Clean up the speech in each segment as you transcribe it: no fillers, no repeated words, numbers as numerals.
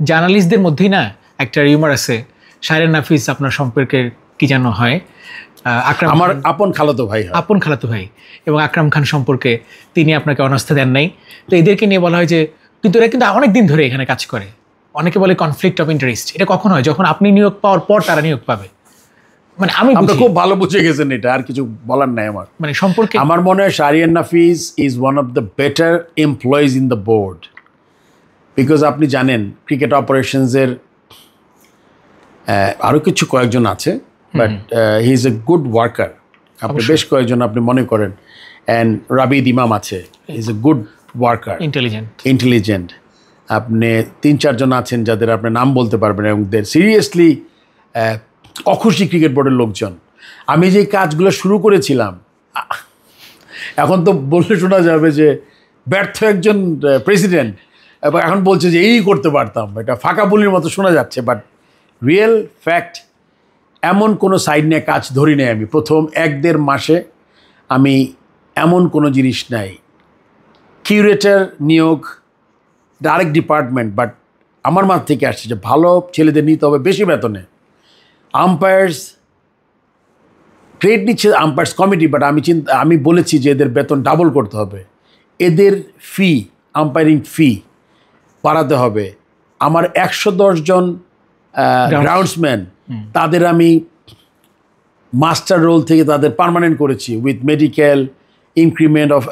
জার্নালিস্টদের মধ্যেই না একটা রিউমার আছে, শায়রিন নাফিস আপনার সম্পর্কে কি যেন হয়, আকরাম আমার আপন খালাতো ভাই এবং আকরাম খান সম্পর্কে তিনি আপনাকে অনাস্থা দেন নাই। তো এদেরকে নিয়ে বলা হয় যে কিন্তু এরা কিন্তু অনেক দিন ধরে এখানে কাজ করে, অনেকে বলে কনফ্লিক্ট অফ ইন্টারেস্ট। এটা কখন হয়? যখন আপনি নিয়োগ পাওয়ার পর তারা নিয়োগ পাবে। মানে আপনি খুব ভালো বুঝে গেছেন, এটা আর কিছু বলার নাই আমার। মানে সম্পর্কে আমার মনে হয় Shairin Nafis is one of the better employees in the board, because আপনি জানেন ক্রিকেট অপারেশনসের আরও কিছু কয়েকজন আছে, but he is a good worker. আপনি বেশ কয়েকজন আপনি মনে করেন, অ্যান্ড রাবিদ ইমাম আছে, is a good worker, intelligent. আপনি 3-4 জন আছেন যাদের আপনি নাম বলতে পারবেন, এবং সিরিয়াসলি অখুশি ক্রিকেট বোর্ডের লোকজন। আমি যে কাজগুলো শুরু করেছিলাম, এখন তো বললে শোনা যাবে যে ব্যর্থ একজন প্রেসিডেন্ট, এবং এখন বলছে যে এই করতে পারতাম, এটা ফাঁকা বলির মতো শোনা যাচ্ছে। বাট রিয়েল ফ্যাক্ট, এমন কোনো সাইড নিয়ে কাজ ধরি নাই আমি। প্রথম 1-1.5 মাসে আমি এমন কোনো জিনিস নাই। কিউরেটর নিয়োগ আরেক ডিপার্টমেন্ট, বাট আমার মাথা থেকে আসছে যে ভালো ছেলেদের নিতে হবে বেশি বেতনে। আম্পায়ার্স ট্রেড নিচ্ছে আম্পায়ার্স কমিটি, বাট আমি বলেছি যে এদের বেতন ডাবল করতে হবে, এদের ফি, আম্পায়ারিং ফি বাড়াতে হবে। আমার 110 জন গ্রাউন্ডসম্যান, তাদের আমি মাস্টার রোল থেকে তাদের পার্মানেন্ট করেছি উইথ মেডিকেল ইনক্রিমেন্ট অফ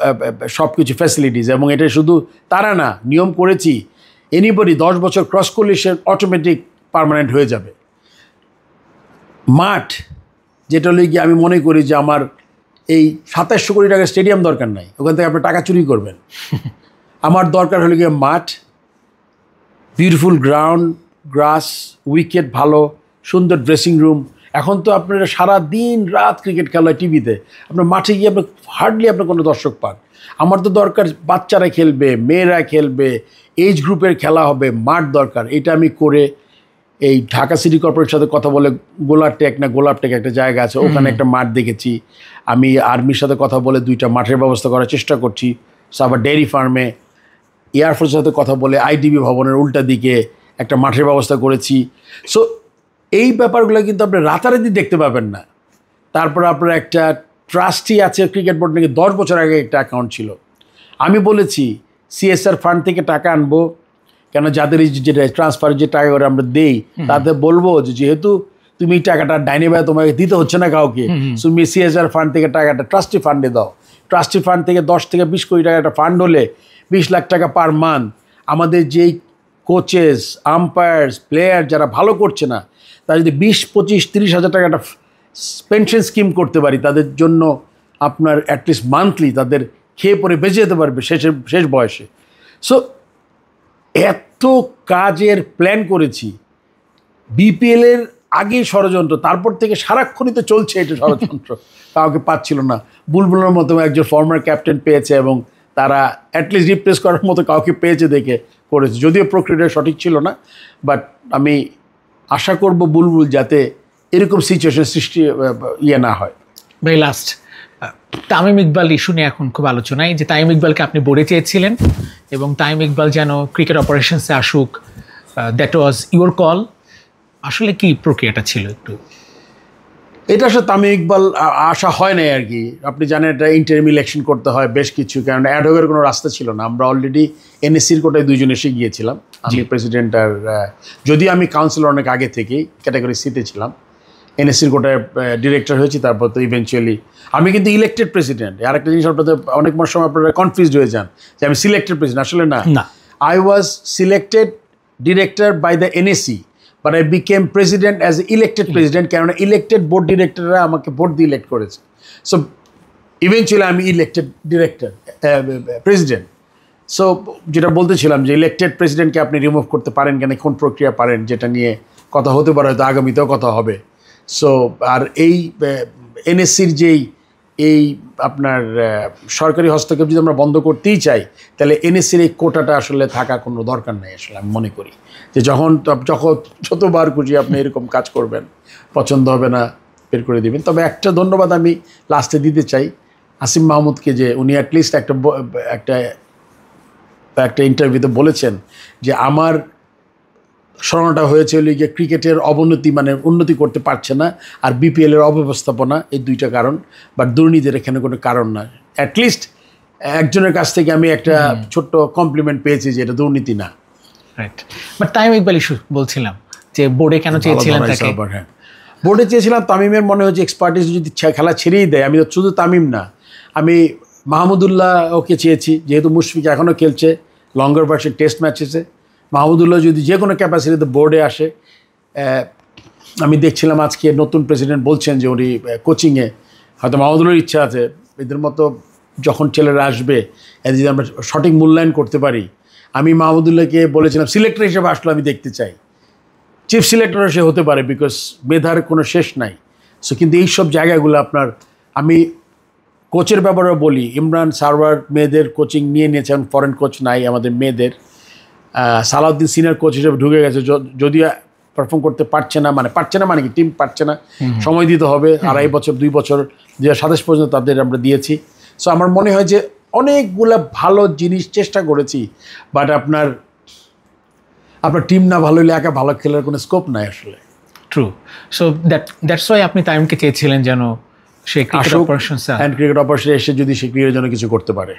সব কিছু ফ্যাসিলিটিস। এবং এটা শুধু তারা না, নিয়ম করেছি এনিবডি 10 বছর ক্রস করলে সে অটোমেটিক পার্মানেন্ট হয়ে যাবে। মাঠ, যেটা হলে গিয়ে আমি মনে করি যে আমার এই 2700 কোটি টাকার স্টেডিয়াম দরকার নাই, ওখান থেকে আপনি টাকা চুরি করবেন। আমার দরকার হলে গিয়ে মাঠ, বিউটিফুল গ্রাউন্ড, গ্রাস, উইকেট ভালো, সুন্দর ড্রেসিং রুম। এখন তো আপনারা সারা দিন রাত ক্রিকেট খেলা টিভিতে, আপনার মাঠে গিয়ে আপনার হার্ডলি আপনার কোনো দর্শক পান। আমার তো দরকার বাচ্চারা খেলবে, মেয়েরা খেলবে, এজ গ্রুপের খেলা হবে, মাঠ দরকার। এটা আমি করে এই ঢাকা সিটি কর্পোরেশনের সাথে কথা বলে গোলাপটেক একটা জায়গা আছে, ওখানে একটা মাঠ দেখেছি। আমি আর্মির সাথে কথা বলে 2টা মাঠের ব্যবস্থা করার চেষ্টা করছি। সাবার ডেয়ারি ফার্মে, এয়ারফোর্সের সাথে কথা বলে আইডিবি ভবনের উল্টা দিকে একটা মাঠের ব্যবস্থা করেছি। সো এই ব্যাপারগুলো কিন্তু আপনি রাতারাতি দেখতে পাবেন না। তারপর আপনার একটা ট্রাস্টি আছে ক্রিকেট বোর্ড, নাকি 10 বছর আগে একটা অ্যাকাউন্ট ছিল। আমি বলেছি সিএসআর ফান্ড থেকে টাকা আনবো, কেন যাদের যেটা ট্রান্সফারের যে টাকা করে আমরা দেই, তাদের বলবো যে যেহেতু তুমি এই টাকাটা ডাইনে বাই তোমাকে দিতে হচ্ছে না কাউকে, তুমি সিএসআর ফান্ড থেকে টাকাটা ট্রাস্টি ফান্ডে দাও। ট্রাস্টি ফান্ড থেকে 10 থেকে 20 কোটি টাকা একটা ফান্ড হলে 20 লাখ টাকা পার মান্থ আমাদের যেই কোচেস, আম্পায়ার্স, প্লেয়ার যারা ভালো করছে না, তারা যদি 20, 25, 30 হাজার টাকা একটা পেনশন স্কিম করতে পারি, তাদের জন্য আপনার অ্যাটলিস্ট মান্থলি তাদের খেয়ে পরে বেঁচে যেতে পারবে শেষ বয়সে। সো এত কাজের প্ল্যান করেছি। বিপিএলের আগেই ষড়যন্ত্র, তারপর থেকে সারাক্ষণই তো চলছে এটা ষড়যন্ত্র। কাউকে পাচ্ছিল না। বুলবুলের মতো একজন ফর্মার ক্যাপ্টেন পেয়েছে, এবং তারা অ্যাটলিস্ট রিপ্লেস করার মতো কাউকে পেয়েছে দেখে করেছে। যদিও প্রক্রিয়াটা সঠিক ছিল না, বাট আমি আশা করব বুলবুল যাতে এরকম সিচুয়েশন সৃষ্টি না হয়। ভাই লাস্ট, তামিম ইকবাল ইস্যু নিয়ে এখন খুব আলোচনায়, যে তামিম ইকবালকে আপনি বোর্ডে চেয়েছিলেন এবং তামিম ইকবাল যেন ক্রিকেট অপারেশনসে আসুক, দ্যাট ওয়াজ ইউর কল। আসলে কি প্রক্রিয়াটা ছিল একটু? এটা আসলে তামিম ইকবাল আশা হয় নাই আর কি। আপনি জানেন এটা ইন্টারিম ইলেকশন করতে হয় বেশ কিছু, কারণ অ্যাডহকের কোনো রাস্তা ছিল না। আমরা অলরেডি এনএসসির কোটায় 2 জন এসে গিয়েছিলাম, আমি প্রেসিডেন্ট আর যদিও আমি কাউন্সিলর অনেক আগে থেকেই ক্যাটাগরি সিতে ছিলাম, এনএসসির কোটায় ডিরেক্টর হয়েছি, তারপর তো ইভেনচুয়ালি আমি কিন্তু ইলেক্টেড প্রেসিডেন্ট। আর একটা জিনিস আপনাদের অনেক সময় আপনারা কনফিউজড হয়ে যান যে আমি সিলেক্টেড প্রেসিডেন্ট, আসলে না। I was selected director by the NSC, but I became president as a elected president, কেননা ইলেক্টেড বোর্ড ডিরেক্টররা আমাকে ভোট দিয়ে ইলেক্ট করেছে। সো ইভেনচুয়ালি আমি ইলেক্টেড ডিরেক্টর প্রেসিডেন্ট। সো যেটা বলতেছিলাম যে ইলেক্টেড প্রেসিডেন্টকে আপনি রিমুভ করতে পারেন কেন, কোন প্রক্রিয়া পারেন, যেটা নিয়ে কথা হতে পারে, হয়তো আগামীতেও কথা হবে। সো আর এই এনএসসির যেই এই আপনার সরকারি হস্তক্ষেপ যদি আমরা বন্ধ করতেই চাই, তাহলে এনএসসির এই কোটাটা আসলে থাকা কোনো দরকার নেই। আসলে আমি মনে করি যে যখন যতবার খুশি আপনি এরকম কাজ করবেন, পছন্দ হবে না বের করে দিবেন। তবে একটা ধন্যবাদ আমি লাস্টে দিতে চাই আসিম মাহমুদকে, যে উনি অ্যাটলিস্ট একটা ইন্টারভিউতে বলেছেন যে আমার সরানোটা হয়েছে হলো গিয়ে ক্রিকেটের অবনতি, মানে উন্নতি করতে পারছে না, আর বিপিএল এর অব্যবস্থাপনা, এই দুইটা কারণ। বাট দুর্নীতির এখানে কোনো কারণ না। অ্যাটলিস্ট একজনের কাছ থেকে আমি একটা ছোট্ট কমপ্লিমেন্ট পেয়েছি যে এটা দুর্নীতি না। Right, but Tamim Iqbal issue বলছিলাম যে বোর্ডে কেন চেয়েছিলেন তাকে? হ্যাঁ, বোর্ডে চেয়েছিলাম তামিমের মনে হচ্ছে এক্সপার্টিস যদি খেলা ছেড়েই দেয়। আমি তো শুধু তামিম না, আমি মাহমুদুল্লাহ ওকে চেয়েছি, যেহেতু মুশফিক এখনও খেলছে লঙ্গার ভার্সন টেস্ট ম্যাচেসে। মাহমুদুল্লাহ যদি যে কোনো ক্যাপাসিটিতে বোর্ডে আসে, আমি দেখছিলাম আজকে নতুন প্রেসিডেন্ট বলছেন যে উনি কোচিংয়ে, হয়তো মাহমুদুল্লাহর ইচ্ছা আছে এদের মতো যখন ছেলেরা আসবে এদের যদি আমরা সঠিক মূল্যায়ন করতে পারি। আমি মাহমুদুল্লাহকে বলেছিলাম সিলেক্টর হিসেবে আসলে আমি দেখতে চাই, চিফ সিলেক্টরও সে হতে পারে, বিকজ মেধার কোনো শেষ নাই। সো কিন্তু এইসব জায়গাগুলো আপনার, আমি কোচের ব্যাপারেও বলি, ইমরান সারওয়ার মেয়েদের কোচিং নিয়ে নিয়েছেন, ফরেন কোচ নাই আমাদের মেয়েদের। সালাউদ্দিন সিনিয়র কোচ হিসেবে ঢুকে গেছে, যদিও পারফর্ম করতে পারছে না, মানে কি টিম পারছে না, সময় দিতে হবে। 2.5 বছর 2 বছর 2027 পর্যন্ত তাদের আমরা দিয়েছি। সো আমার মনে হয় যে অনেকগুলো ভালো জিনিস চেষ্টা করেছি, বাট আপনার টিম না ভালো হলে একা ভালো খেলার কোনো স্কোপ নাই আসলে। ট্রু, সো দ্যাটস ওয়াই আপনি তামিমকে চেয়েছিলেন যেন সে ক্রিকেট অপারেশনস ক্রিকেট অপারেশনে এসে যদি সে ক্রিকেটের জন্য কিছু করতে পারে।